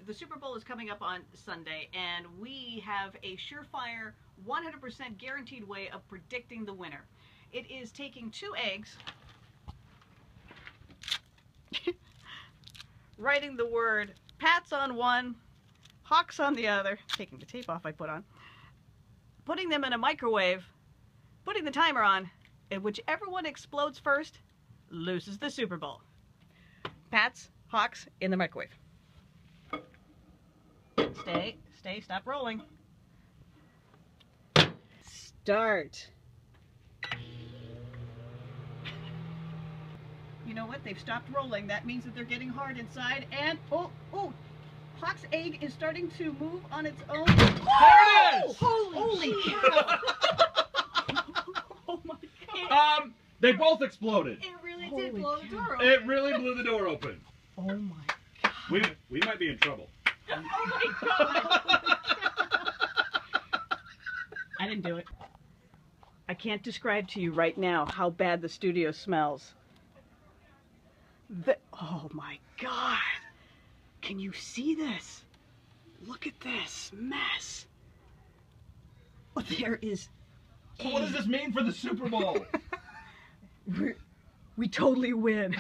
the Super Bowl is coming up on Sunday, and we have a surefire, 100% guaranteed way of predicting the winner. It is taking 2 eggs, writing the word Pats on one, Hawks on the other, taking the tape off I put on, putting them in a microwave, putting the timer on, and whichever one explodes first loses the Super Bowl. Pats, Hawks, in the microwave. Stay, stop rolling. Start. You know what? They've stopped rolling. That means that they're getting hard inside. And, oh, Hawk's egg is starting to move on its own. There it is! Holy cow! Oh my God. They both exploded. It really did blow the door open. It really blew the door open. Oh my God. We might be in trouble. Oh my God. I didn't do it. I can't describe to you right now how bad the studio smells. Oh my God. Can you see this? Look at this mess. Oh, there is. So what does this mean for the Super Bowl? We totally win.